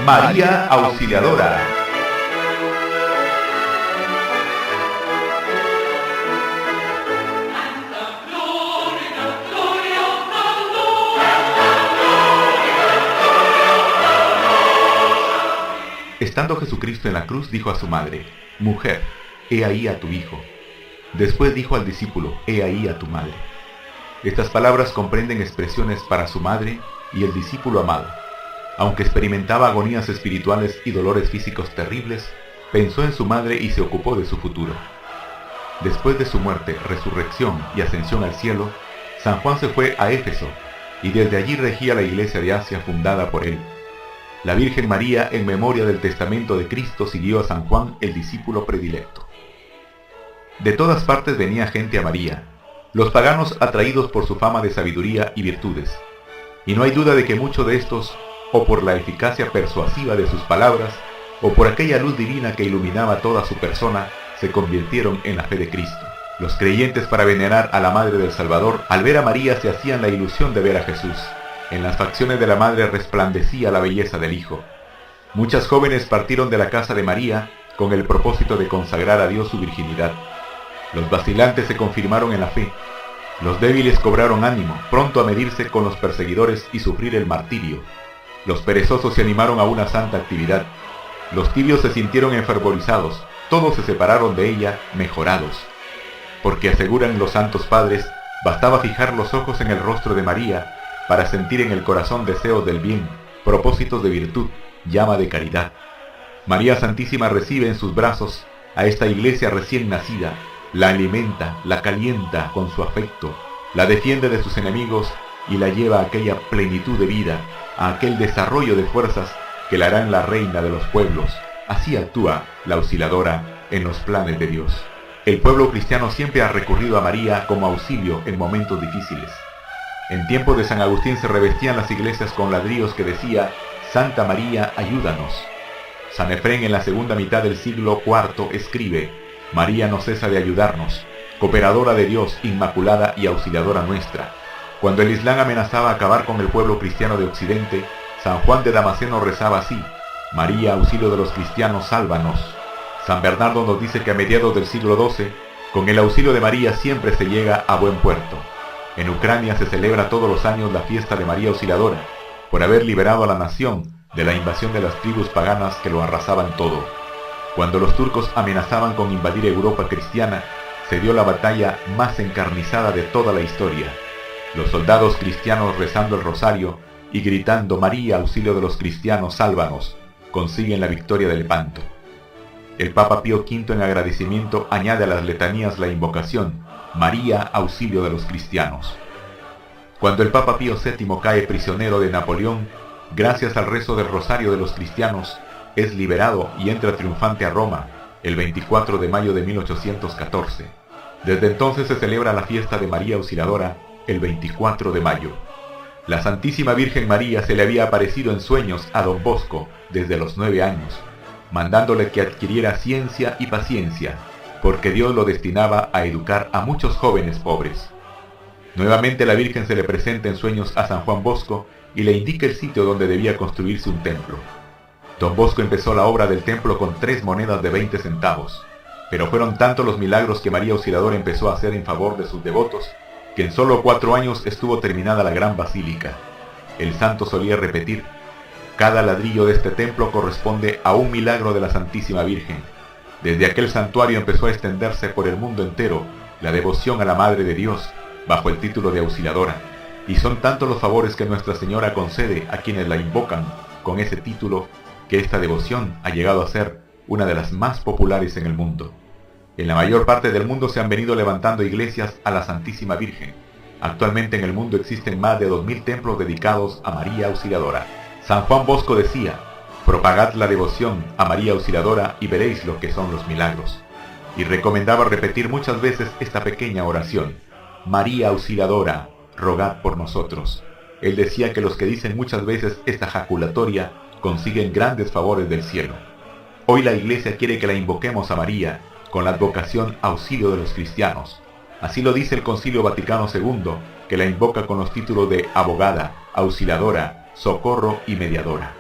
María Auxiliadora. Estando Jesucristo en la cruz, dijo a su madre: Mujer, he ahí a tu hijo. Después dijo al discípulo: He ahí a tu madre. Estas palabras comprenden expresiones para su madre y el discípulo amado. Aunque experimentaba agonías espirituales y dolores físicos terribles, pensó en su madre y se ocupó de su futuro. Después de su muerte, resurrección y ascensión al cielo, San Juan se fue a Éfeso y desde allí regía la iglesia de Asia fundada por él. La Virgen María, en memoria del testamento de Cristo, siguió a San Juan, el discípulo predilecto. De todas partes venía gente a María, los paganos atraídos por su fama de sabiduría y virtudes. Y no hay duda de que muchos de estos, o por la eficacia persuasiva de sus palabras, o por aquella luz divina que iluminaba toda su persona, se convirtieron en la fe de Cristo. Los creyentes, para venerar a la Madre del Salvador, al ver a María se hacían la ilusión de ver a Jesús. En las facciones de la Madre resplandecía la belleza del Hijo. Muchas jóvenes partieron de la casa de María con el propósito de consagrar a Dios su virginidad. Los vacilantes se confirmaron en la fe. Los débiles cobraron ánimo, pronto a medirse con los perseguidores y sufrir el martirio. Los perezosos se animaron a una santa actividad. Los tibios se sintieron enfervorizados. Todos se separaron de ella mejorados. Porque aseguran los santos padres, bastaba fijar los ojos en el rostro de María para sentir en el corazón deseos del bien, propósitos de virtud, llama de caridad. María Santísima recibe en sus brazos a esta iglesia recién nacida, la alimenta, la calienta con su afecto, la defiende de sus enemigos y la lleva a aquella plenitud de vida, a aquel desarrollo de fuerzas que la harán la reina de los pueblos. Así actúa la Auxiliadora en los planes de Dios. El pueblo cristiano siempre ha recurrido a María como auxilio en momentos difíciles. En tiempos de San Agustín se revestían las iglesias con ladrillos que decía: Santa María, ayúdanos. San Efrén, en la segunda mitad del siglo IV, escribe: María no cesa de ayudarnos, cooperadora de Dios, inmaculada y auxiliadora nuestra. Cuando el Islam amenazaba acabar con el pueblo cristiano de Occidente, San Juan de Damasceno rezaba así: María, auxilio de los cristianos, sálvanos. San Bernardo nos dice que a mediados del siglo XII, con el auxilio de María siempre se llega a buen puerto. En Ucrania se celebra todos los años la fiesta de María Auxiliadora, por haber liberado a la nación de la invasión de las tribus paganas que lo arrasaban todo. Cuando los turcos amenazaban con invadir Europa cristiana, se dio la batalla más encarnizada de toda la historia. Los soldados cristianos, rezando el rosario y gritando: María, auxilio de los cristianos, sálvanos, consiguen la victoria de Lepanto. El Papa Pío V, en agradecimiento, añade a las letanías la invocación: María, auxilio de los cristianos. Cuando el Papa Pío VII cae prisionero de Napoleón, gracias al rezo del rosario de los cristianos, es liberado y entra triunfante a Roma el 24 de mayo de 1814. Desde entonces se celebra la fiesta de María Auxiliadora el 24 de mayo. La Santísima Virgen María se le había aparecido en sueños a don Bosco desde los 9 años, mandándole que adquiriera ciencia y paciencia, porque Dios lo destinaba a educar a muchos jóvenes pobres. Nuevamente la Virgen se le presenta en sueños a San Juan Bosco y le indica el sitio donde debía construirse un templo. Don Bosco empezó la obra del templo con 3 monedas de 20 centavos, pero fueron tantos los milagros que María Auxiliadora empezó a hacer en favor de sus devotos, que en solo 4 años estuvo terminada la gran basílica. El santo solía repetir: cada ladrillo de este templo corresponde a un milagro de la Santísima Virgen. Desde aquel santuario empezó a extenderse por el mundo entero la devoción a la Madre de Dios, bajo el título de Auxiliadora, y son tantos los favores que Nuestra Señora concede a quienes la invocan con ese título, que esta devoción ha llegado a ser una de las más populares en el mundo. En la mayor parte del mundo se han venido levantando iglesias a la Santísima Virgen. Actualmente en el mundo existen más de 2000 templos dedicados a María Auxiliadora. San Juan Bosco decía: propagad la devoción a María Auxiliadora y veréis lo que son los milagros. Y recomendaba repetir muchas veces esta pequeña oración: María Auxiliadora, rogad por nosotros. Él decía que los que dicen muchas veces esta jaculatoria consiguen grandes favores del cielo. Hoy la Iglesia quiere que la invoquemos a María con la advocación auxilio de los cristianos. Así lo dice el Concilio Vaticano II, que la invoca con los títulos de abogada, auxiliadora, socorro y mediadora.